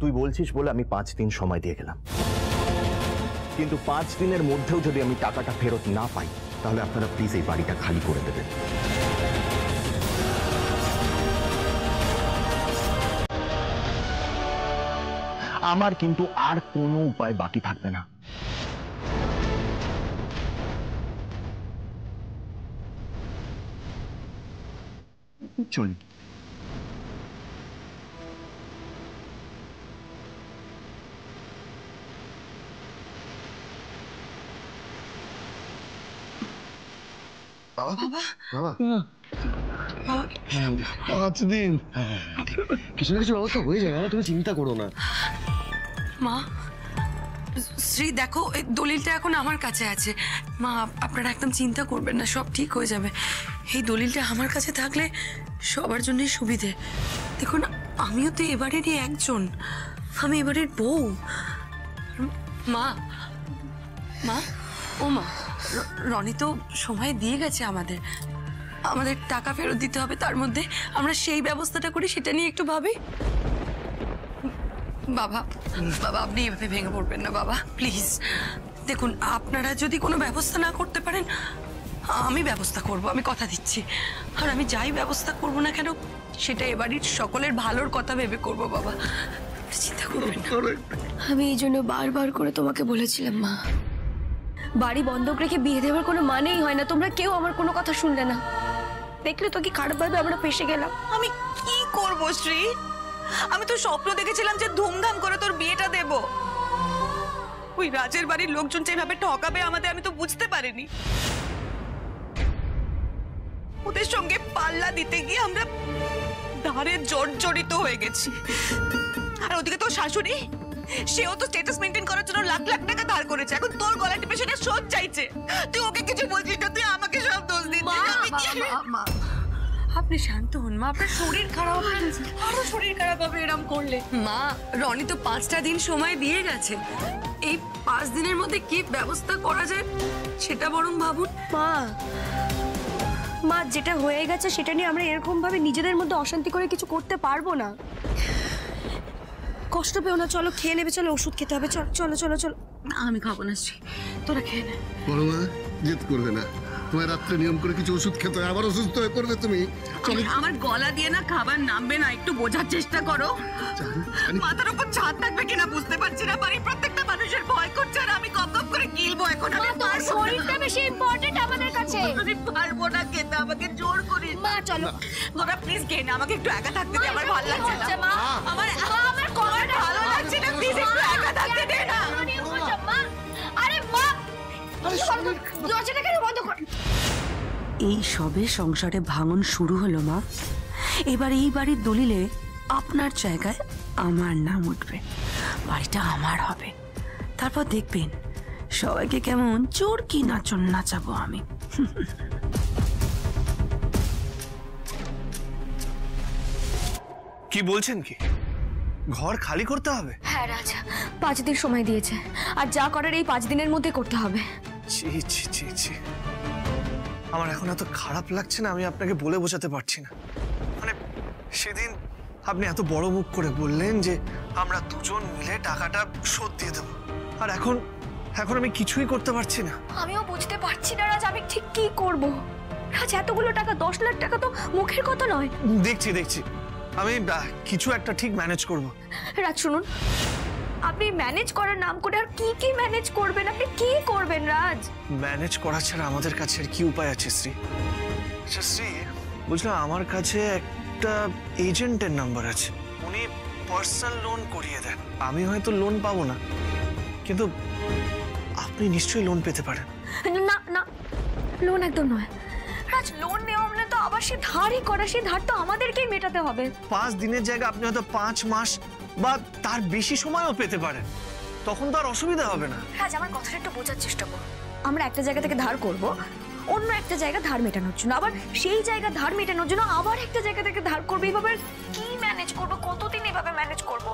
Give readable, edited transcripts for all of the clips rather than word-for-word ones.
তুই বলছিস বলে আমি 5 দিন সময় দিয়ে গেলাম, কিন্তু 5 দিনের মধ্যেও যদি আমি টাকাটা ফেরত না পাই তাহলে আপনারা প্লিজ এই বাড়িটা খালি করে দেবেন। আমার কিন্তু আর কোনো উপায় বাকি থাকবে না। চলুন। বাবা 5 দিন কিছু না কিছু ব্যবস্থা হয়ে যাবে, তুমি চিন্তা করো না। মা, শ্রী দেখো এই দলিলটা এখন আমার কাছে আছে। মা আপনারা একদম চিন্তা করবেন না, সব ঠিক হয়ে যাবে। এই দলিলটা আমার কাছে থাকলে সবার জন্যই সুবিধে। দেখুন আমিও তো এবারেরই একজন, আমি এবারের বউ। মা মা ও মা, রনি তো সময় দিয়ে গেছে আমাদের টাকা ফেরত দিতে হবে, তার মধ্যে আমরা সেই ব্যবস্থাটা করি, সেটা নিয়ে একটু ভাবি। বাবা বাবা আপনি এভাবে ভেঙে পড়বেন না বাবা, প্লিজ। দেখুন আপনারা যদি কোনো ব্যবস্থা না করতে পারেন আমি ব্যবস্থা করব, আমি কথা দিচ্ছি। আর আমি যাই ব্যবস্থা করব না কেন সেটা এবাড়ির সকলের ভালোর কথা ভেবে করব বাবা, চিন্তা করবেন না। আমি এই জন্য বারবার করে তোমাকে বলেছিলাম মা, বাড়ি বন্ধক রেখে বিয়ে দেওয়ার কোনো মানেই হয় না। তোমরা কেউ আমার কোনো কথা শুনলে না, দেখলে তো কি খারাপভাবে আমরা ফেসে গেলাম। আমি কি করব শ্রী? আমি তো স্বপ্ন দেখেছিলাম যে ধুমধাম করে তোর বিয়েটা দেব। ওই রাজের বাড়ির লোকজন যেভাবে ঠকাবে আমাদের, আমি তো বুঝতে পারিনি। ওদের সঙ্গে পাল্লা দিতে গিয়ে আমরা ধারে জর্জরিত হয়ে গেছি। আর ওদিকে তোর শাশুড়ি, সেও তো স্ট্যাটাস মেইনটেইন করার জন্য লাখ লাখ টাকা ধার করেছে, এখন তোর গলা টিপে সেটা শোধ চাইছে। তুই ওকে কিছু বলছিস না, তুই আমাকে সব দোষ দিচ্ছিস। আপনি শান্ত হন মা, আপনার শরীর খারাপ হবে, আরো শরীর খারাপ হবে এরকম করলে। মা রনি তো 5টা দিন সময় দিয়ে গেছে, এই 5 দিনের মধ্যে কি ব্যবস্থা করা যায় সেটা বরং ভাবুন। মা যেটা হয়ে গেছে সেটা নিয়ে আমরা এরকম ভাবে নিজেদের মধ্যে অশান্তি করে কিছু করতে পারবো না। কষ্ট পেও না, চলো খেয়ে নেবে, চলো ওষুধ খেতে হবে, চলো চলো চলো। আমি খাবো না শ্রী, তোরা খেয়ে নে। বড় মা জেদ করবে না, তোমার রাত্রে নিয়ম করে কিছু ওষুধ খেতে হয়, আবার অসুস্থ হয়ে পড়বে তুমি। আমার গলা দিয়ে না খাবার নামবে না, একটু বোঝার চেষ্টা করো। মাথার উপর ছাদ থাকবে কিনা বুঝতে পারছি না, বাড়ির প্রত্যেকটা মানুষের ভয় করছে আর আমি কপ করে গিলবো এখন। তোমার শরীরটা বেশি ইম্পর্টেন্ট আমাদের কাছে। আমি পারবো না খেতে, আমাকে জোর করিস মা। চলো তোরা প্লিজ খেয়ে না, আমাকে একটু একা থাকতে দে, আমার ভালো লাগছে না। আমার ভালো লাগছে না, প্লিজ একটু একা থাকতে দে না। আরে মা দরজাটা কেন বন্ধ কর? এই সবে সংসারে ভাঙন শুরু হলো মা। এবার এই বাড়ির দলিলে আপনার জায়গায় আমার নাম উঠবে, বাড়িটা আমার হবে। তারপর দেখবেন সবাইকে কেমন চোর কি নাচন নাচাবো আমি। কি বলছেন? কি ঘর খালি করতে হবে? হ্যাঁ রাজা, 5 দিন সময় দিয়েছে, আর যা করার এই 5 দিনের মধ্যে করতে হবে। ছি ছি ছি ছি, আমার এখন এত খারাপ লাগছে না, আমি আপনাকে বলে বোঝাতে পারছি না। মানে সেদিন আপনি এত বড় মুখ করে বললেন যে আমরা দুজন মিলে টাকাটা শোধ দিয়ে দেবো, আর এখন আমি কিছুই করতে পারছি না। আমিও বুঝতে পারছি না রাজ, আমি ঠিক কি করব। রাজ এতগুলো টাকা, 10 লাখ টাকা তো মুখের কথা নয়। দেখছি আমি কিছু একটা ঠিক ম্যানেজ করব। রাজ শুনুন, আপনি ম্যানেজ করার নাম করে আর কি ম্যানেজ করবেন? আপনি কি করবেন রাজ? ম্যানেজ করা ছাড়া আমাদের কাছে আর কি উপায় আছে শ্রী? আচ্ছা শ্রী, বুঝলাম আমার কাছে একটা এজেন্টের নাম্বার আছে, উনি পার্সোনাল লোন করিয়ে দেন। আমি হয়তো লোন পাবো না, কিন্তু আপনি নিশ্চয়ই লোন পেতে পারেন। না না, লোন একদম নয় রাজ, লোন নেওয়া মানে তো আবার সে ধারই করা, সে ধার তো আমাদেরকেই মেটাতে হবে। 5 দিনের জায়গায় আপনি হয়তো 5 মাস বা তার বেশি সময়ও পেতে পারেন, তখন তো আর অসুবিধা হবে না। রাজ আমার কথাটা একটু বোঝার চেষ্টা করো। আমরা একটা জায়গা থেকে ধার করব অন্য একটা জায়গা ধার মেটানোর জন্য, আবার সেই জায়গা ধার মেটানোর জন্য আবার একটা জায়গা থেকে ধার করবো। এইভাবে কি ম্যানেজ করবো? কতদিন এভাবে ম্যানেজ করবো?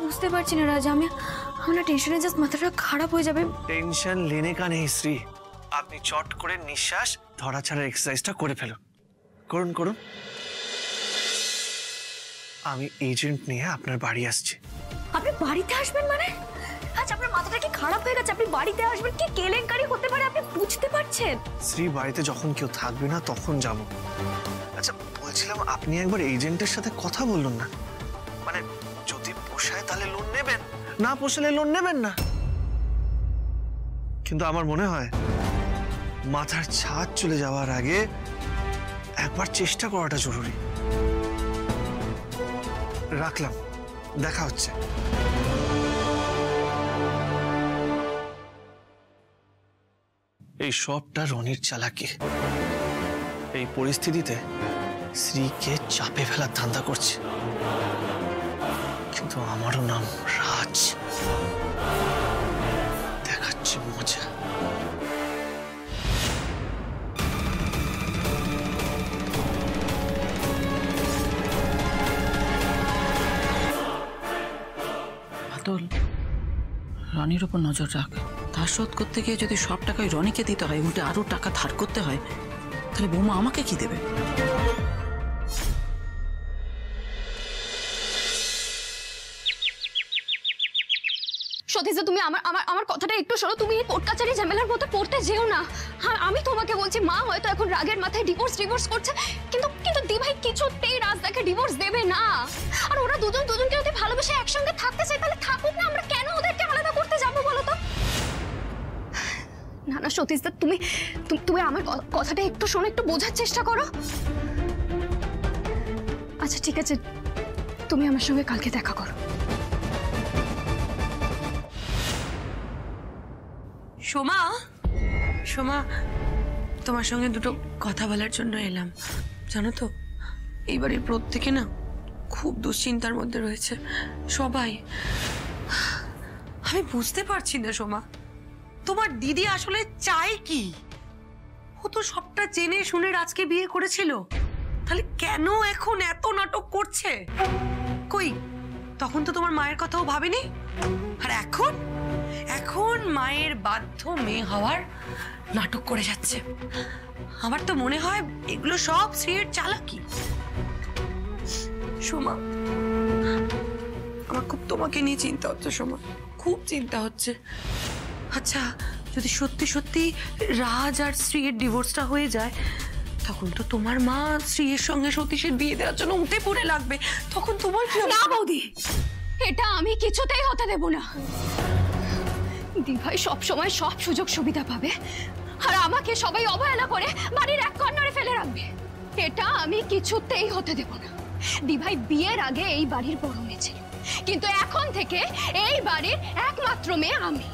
বুঝতে পারছি না রাজ, আমার টেনশনে জাস্ট মাথাটা খারাপ হয়ে যাবে। টেনশন লেনে কা নেই শ্রী, আপনি চট করে নিঃশ্বাস ধরা ছাড়ার এক্সারসাইজটা করে ফেলুন। করুন। আমি এজেন্ট নিয়ে আপনার বাড়ি আসছি। আপনি বাড়িতে আসবেন মানে? আচ্ছা, আপনার মাথাটা কি খারাপ হয়ে গেছে? আপনি বাড়িতে আসবেন, কি কেলেঙ্কারি হতে পারে আপনি বুঝতে পারছেন? শ্রী বাড়িতে যখন কেউ থাকবে না তখন যাব। আচ্ছা বলছিলাম, আপনি একবার এজেন্টের সাথে কথা বলুন না। মানে যদি পোষায় তাহলে লোন নেবেন, না পোষালে লোন নেবেন না। কিন্তু আমার মনে হয় মাথার ছাদ চলে যাওয়ার আগে একবার চেষ্টা করাটা জরুরি। রাখলাম, দেখা হচ্ছে। এই সবটা রনির চালাকি। এই পরিস্থিতিতে শ্রীকে চাপে ফেলার ধান্দা করছে, কিন্তু আমারও নাম রাজ। দেখাচ্ছে মজা। বাদল, রনির উপর নজর রাখ। ধার শোধ করতে গিয়ে যদি সব টাকাই রনিকে দিতে হয়, উল্টে আরো টাকা ধার করতে হয়, তাহলে বৌমা আমাকে কি দেবে? সতীশ, তুমি আমার কথাটা একটু শোনো। তুমি এই কোর্ট কাছারি ঝামেলার মধ্যে পড়তে যেও না। আমি তোমাকে বলছি, মা হয়তো এখন রাগের মাথায় ডিভোর্স করছে, কিন্তু দিভাই কিছুতেই রাজদাকে ডিভোর্স দেবে না। আর ওরা দুজনকে যদি ভালোবেসে একসঙ্গে থাকতে চায় তাহলে থাকুক না, আমরা কেন ওদেরকে আলাদা করতে যাবো বলো তো? না সতীশ দা, তুমি আমার কথাটা একটু শোনো, একটু বোঝার চেষ্টা করো। আচ্ছা ঠিক আছে, তুমি আমার সঙ্গে কালকে দেখা করো। সোমা, সোমা, তোমার সঙ্গে দুটো কথা বলার জন্য এলাম। জানো তো, এই বাড়ির প্রত্যেকে না খুব দুশ্চিন্তার মধ্যে রয়েছে সবাই। আমি বুঝতে পারছি না সোমা, তোমার দিদি আসলে চায় কি? ও তো সবটা জেনে শুনে রাজকে বিয়ে করেছিল, তাহলে কেন এখন এত নাটক করছে? কই, তখন তো তোমার মায়ের কথাও ভাবেনি। আর এখন মায়ের বাধ্য মেয়ে হওয়ার নাটক করে যাচ্ছে। আমার তো মনে হয় এগুলো সব শ্রীর চালাকি। সোমা, আমার খুব তোমাকে নিয়ে চিন্তা হচ্ছে সোমা, খুব চিন্তা হচ্ছে। আচ্ছা, যদি সত্যি সত্যি রাজ আর শ্রীর ডিভোর্সটা হয়ে যায়, তখন তো তোমার মা শ্রীর সঙ্গে সতীশের বিয়ে দেওয়ার জন্য উঠে পড়ে লাগবে। তখন তোমার কি? না বৌদি, এটা আমি কিছুতেই হতে দেব না। দিভাই সব সময় সব সুযোগ সুবিধা পাবে, আর আমাকে সবাই অবহেলা করে বাড়ির এক কর্নারে ফেলে রাখবে। এটা আমি কিছুতেই হতে দেব না। দিভাই বিয়ের আগে এই বাড়ির বড় মেয়ে ছিল, কিন্তু এখন থেকে এই বাড়ির একমাত্র মেয়ে আমি।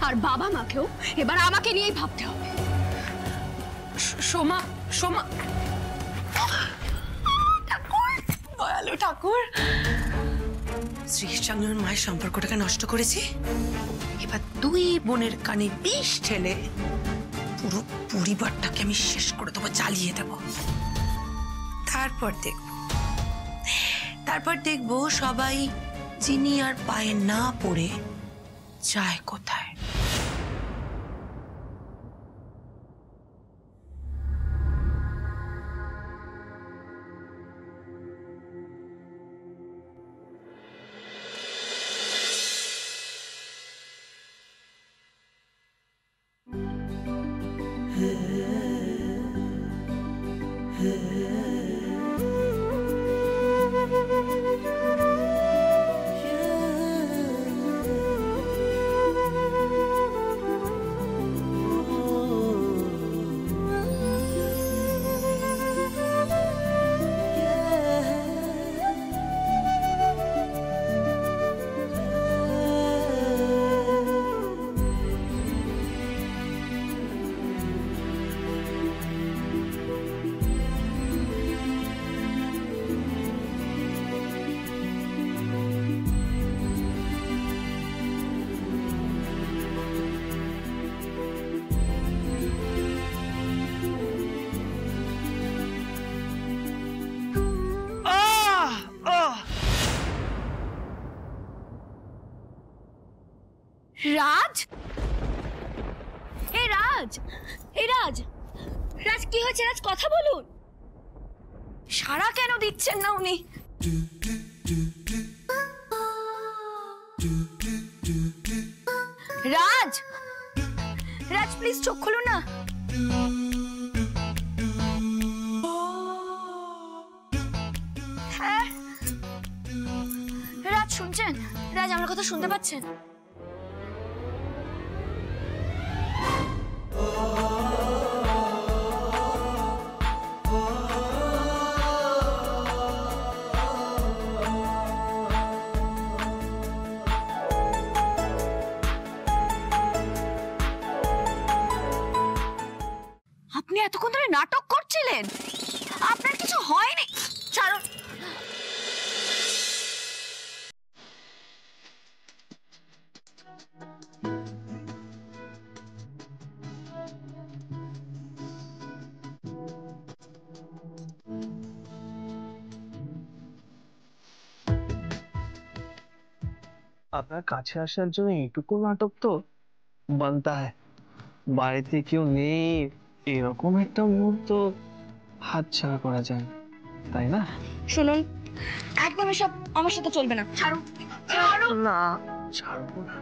আর বাবা মাকেও এবার আমাকে নিয়েই ভাবতে হবে। সোমা, সোমা, দয়ালু ঠাকুর, শ্রীর সঙ্গে ওর মায়ের সম্পর্কটাকে নষ্ট করেছি। এবার দুই বোনের কানে বিষ ঠেলে পুরো পরিবারটাকে আমি শেষ করে দেবো, জ্বালিয়ে দেব। তারপর দেখবো সবাই চিনি আর পায়ে না পড়ে যায় কোথায়। রাজ, রাজ, রাজ, কি হয়েছে? রাজ, কথা বলুন। সাড়া কেন দিচ্ছেন না উনি? রাজ, রাজ প্লিজ চোখ খুলুন না। হ্যাঁ রাজ, শুনছেন? রাজ আমার কথা শুনতে পাচ্ছেন? আপনি এতক্ষণ ধরে নাটক করছিলেন, আপনার কিছু হয়নি? ছাড়ুন। আপনার কাছে আসার জন্য এইটুকু নাটক তো বানতা হয়। বাড়িতে কেউ নেই, এরকম একটা মুহূর্ত হাতছাড়া করা যায় না, তাই না? শুনুন, একদম এসব আমার সাথে চলবে না। ছাড়ুন, ছাড়ুন না। ছাড়বো না।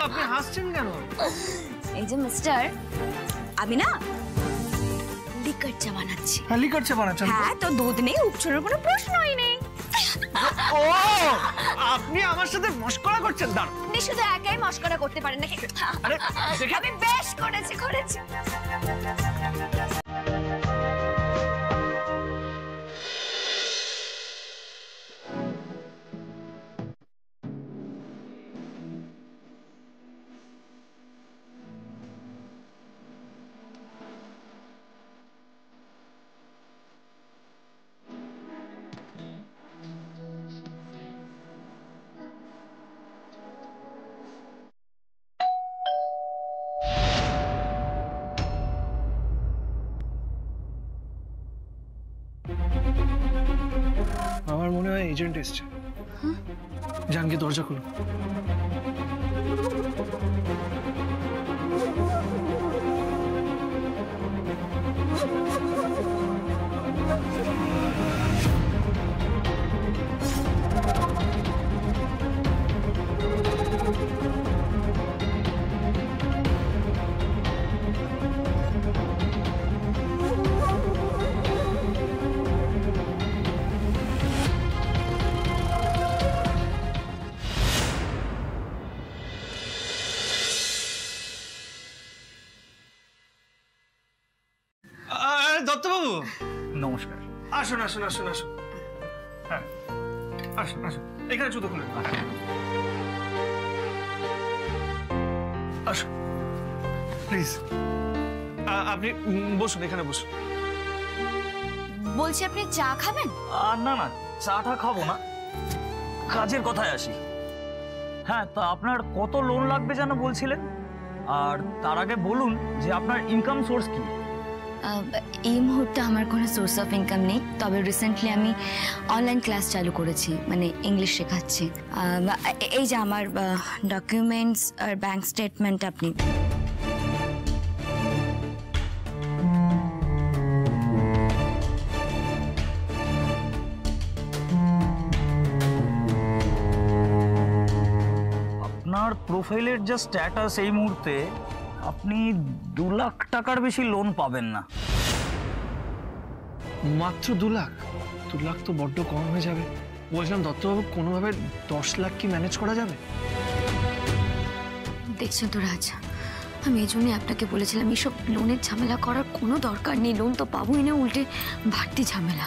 আপনি হাসছেন কেন? এই যে মিস্টার, আমি না লিকার চা বানাচ্ছি। হ্যাঁ, লিকার চা বানাচ্ছেন? হ্যাঁ, তো দুধ নেই, উপচুনের কোনো প্রশ্নই নেই। ও, আপনি আমার সাথে মশকরা করছেন? দাঁড়। আপনি শুধু একাই মশকরা করতে পারেন নাকি? আরে আমি বেশ করেছি। আমার মনে হয় এজেন্ট এসছে। জানকে দরজা খুলো। দত্তবাবু নমস্কার। আসুন আসুন আসুন আসুন। হ্যাঁ, আসুন আসুন, এখানে জুতো খুলে আসুন প্লিজ। আপনি বসুন, এখানে বসুন। বলছি আপনি চা খাবেন? না না, চাটা খাবো না, কাজের কথায় আসি। হ্যাঁ, তা আপনার কত লোন লাগবে যেন বলছিলেন? আর তার আগে বলুন যে আপনার ইনকাম সোর্স কি? এই মুহূর্তে আমার কোনো সোর্স অফ ইনকাম নেই, তবে রিসেন্টলি আমি অনলাইন ক্লাস চালু করেছি, মানে ইংলিশ শেখাচ্ছি। এই যে আমার ডকুমেন্টস আর ব্যাংক স্টেটমেন্ট আপনি। আপনার প্রোফাইলের যা স্ট্যাটাস এই মুহূর্তে, আপনি 2 লাখ টাকার বেশি লোন পাবেন না। মাত্র 2 লাখ? 2 লাখ তো বড্ড কম হয়ে যাবে। বলছিলাম দত্তবাবু, কোনোভাবে 10 লাখ কি ম্যানেজ করা যাবে? দেখছেন তো রাজ, আমি এই জন্যই আপনাকে বলেছিলাম এইসব লোনের ঝামেলা করার কোনো দরকার নেই। লোন তো পাবোই না, উল্টে বাড়তি ঝামেলা।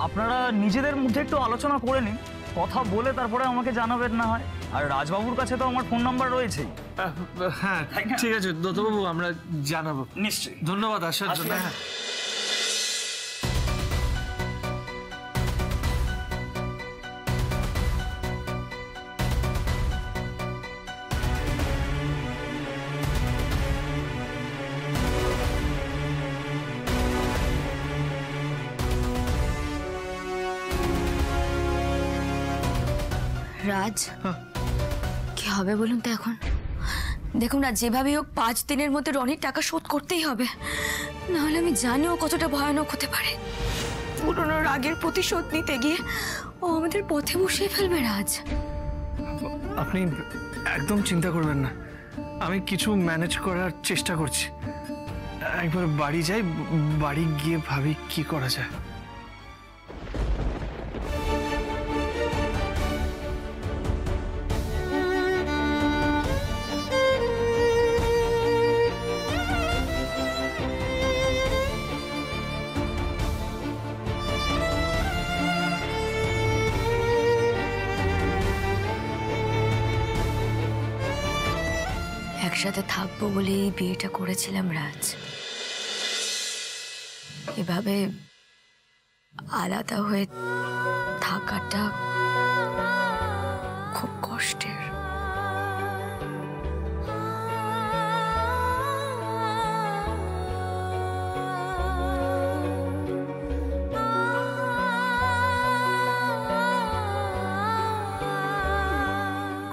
আপনারা নিজেদের মধ্যে একটু আলোচনা করে নিন, কথা বলে তারপরে আমাকে জানাবেন না হয়। আর রাজবাবুর কাছে তো আমার ফোন নাম্বার রয়েছেই। হ্যাঁ ঠিক আছে দত্তবাবু, আমরা জানাবো। নিশ্চয়ই। ধন্যবাদ আসার জন্য। হ্যাঁ রাজ, কি হবে বলুন তো এখন? দেখুন না, যেভাবেই হোক 5 দিনের মধ্যে রনির টাকা শোধ করতেই হবে, নাহলে আমি জানিও কতটা ভয়ানক হতে পারে। পুরনো রাগের প্রতিশোধ নিতে গিয়ে ও আমাদের পথে বসিয়ে ফেলবে। রাজ, আপনি একদম চিন্তা করবেন না, আমি কিছু ম্যানেজ করার চেষ্টা করছি। একবার বাড়ি যাই, বাড়ি গিয়ে ভাবি কি করা যায়। একসাথে থাকবো বলেই বিয়েটা করেছিলাম রাজ। এভাবে আলাদা হয়ে থাকাটা খুব কষ্টের।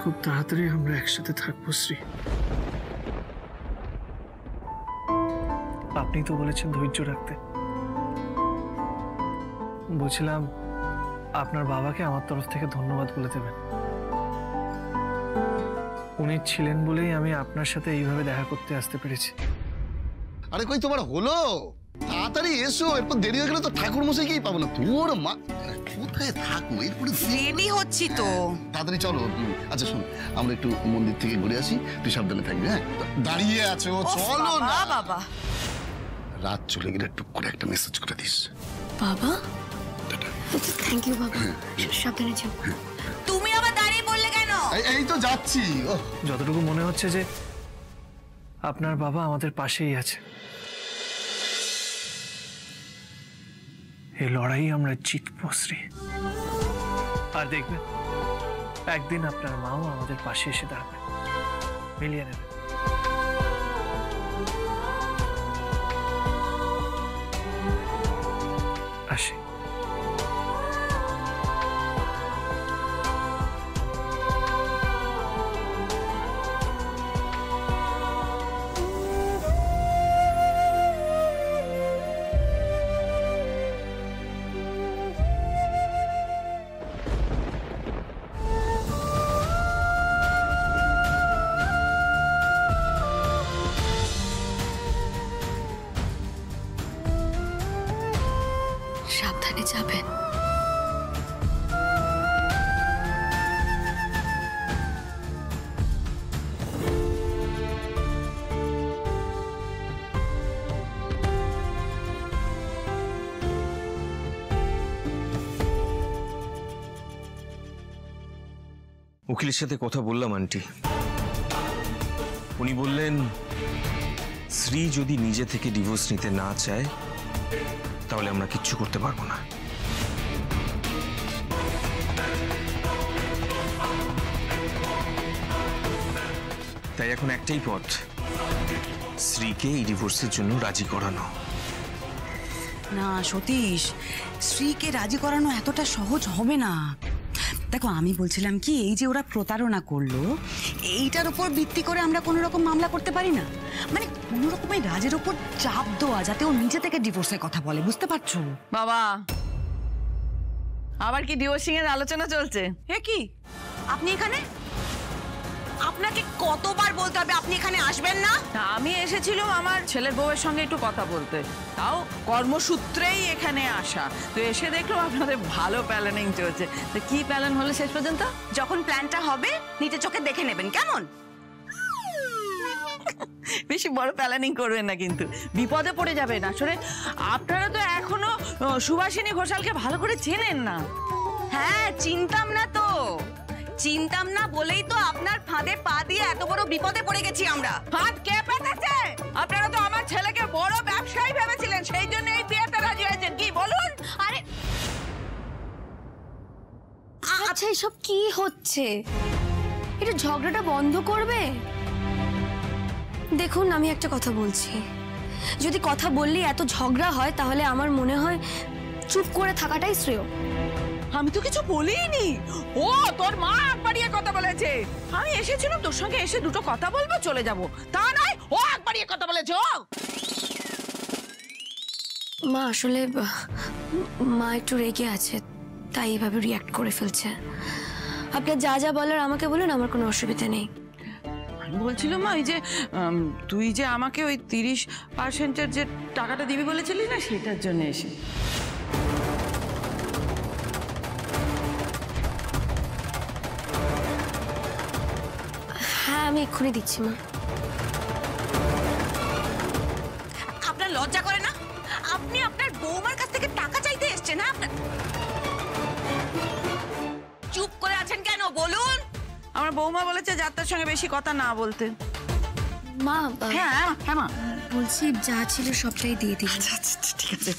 খুব তাড়াতাড়ি আমরা একসাথে থাকবো শ্রী। আপনি তো বলেছেন ধৈর্য রাখতে। বলছিলাম আপনার বাবাকে আমার তরফ থেকে ধন্যবাদ বলে দেবেন। উনি ছিলেন বলেই আমি আপনার সাথে এইভাবে দেখা করতে আসতে পেরেছি। আরে কই তোমার হলো? তাড়াতাড়ি এসো, এরপর দেরি হয়ে গেলে তো ঠাকুর মশাইকেই পাবো না। তোর মা কোথায় থাকো? এরপরে রেডি হচ্ছি তো। তাড়াতাড়ি চলো। আচ্ছা শোন, আমরা একটু মন্দির থেকে ঘুরে আসি, তুই সাবধানে থাকবি। হ্যাঁ দাঁড়িয়ে আছো, চলো না। বাবা রাত চলে গেলে টুক করে একটা মেসেজ করে দিস। বাবা, থ্যাংক ইউ বাবা, সাবধানে যাও। তুমি আবার দাঁড়িয়ে পড়লে কেন? এই তো যাচ্ছি। যতটুকু মনে হচ্ছে যে আপনার বাবা আমাদের পাশেই আছে। এই লড়াই আমরা জিতবো শ্রী। আর দেখবেন একদিন আপনার মাও আমাদের পাশে এসে দাঁড়াবে, মিলিয়ে নেবে। আসি। সাবধানে যাবেন। উকিলের সাথে কথা বললাম আন্টি, উনি বললেন শ্রী যদি নিজে থেকে ডিভোর্স নিতে না চায় তাহলে আমরা কিচ্ছু করতে পারবো না। তাই এখন একটাই পথ, শ্রীকে এই ডিভোর্সের জন্য রাজি করানো। না সতীশ, শ্রীকে রাজি করানো এতটা সহজ হবে না। দেখো আমি বলছিলাম কি, এই যে ওরা প্রতারণা করলো, এইটার উপর ভিত্তি করে আমরা কোনো রকম মামলা করতে পারি না। মানে কোনো রকমের রাজের উপর চাপ দেওয়া, যাতে ও নিজে থেকে ডিভোর্সের কথা বলে, বুঝতে পারছো? বাবা, আবার কি ডিভোর্সিং এর আলোচনা চলছে? হে কি, আপনি এখানে? আপনাকে কতবার বলতে হবে আপনি এখানে আসবেন না? আমি এসেছিলাম আমার ছেলের বউয়ের সঙ্গে একটু কথা বলতে, তাও কর্মসূত্রেই এখানে আসা। তো এসে দেখলাম আপনাদের ভালো প্ল্যানিং চলছে। তো কি প্ল্যান হলো শেষ পর্যন্ত? যখন প্ল্যানটা হবে নিজের চোখে দেখে নেবেন, কেমন? বেশি বড় প্ল্যানিং করবেন না, কিন্তু বিপদে পড়ে যাবেন। আসলে আপনারা তো এখনো সুভাষিনী ঘোষালকে ভালো করে চেনেন না। হ্যাঁ, চিনতাম না তো, চিনতাম না বলেই তো আপনার ফাঁদে পা দিয়ে এত বড় বিপদে পড়ে গেছি আমরা। ফাঁদ কে পেতেছে? আপনারা তো আমার ছেলেকে বড় ব্যবসায়ী ভেবেছিলেন, সেই জন্য এই বিয়েতে রাজি হয়েছেন। কি বলুন? আরে আচ্ছা, এসব কি হচ্ছে? এটা ঝগড়াটা বন্ধ করবে? দেখুন, আমি একটা কথা বলছি, যদি কথা বললেই এত ঝগড়া হয় তাহলে আমার মনে হয় চুপ করে থাকাটাই শ্রেয়। আমি তো কিছু বলিনি। ও তোর মা আগ বাড়িয়ে কথা বলেছে। আমি এসেছিলাম তোর সঙ্গে, এসে দুটো কথা বলবো, চলে যাব, তা নয় ও আগ বাড়িয়ে কথা বলেছে। মা আসলে মা একটু রেগে আছে, তাই এইভাবে রিয়াক্ট করে ফেলছে। আপনার যা যা বলার আমাকে বলুন, আমার কোনো অসুবিধা নেই। আমি বলছিলাম মা, ওই যে তুই যে আমাকে ওই 30% যে টাকাটা দিবি বলেছিলি না, সেটার জন্য এসে। হ্যাঁ, আমি এক্ষুনি দিচ্ছি মা। আপনার লজ্জা করে না? আপনি আপনার বৌমার কাছ থেকে টাকা চাইতে এসেছেন? হ্যাঁ, আপনার চুপ করে আছেন কেন বলুন? আমার বৌমা বলেছে যাত্রার সঙ্গে বেশি কথা না বলতে। মা, হ্যাঁ হ্যাঁ মা, বলছি যা ছিল সবটাই দিয়ে দিই। আচ্ছা ঠিক আছে।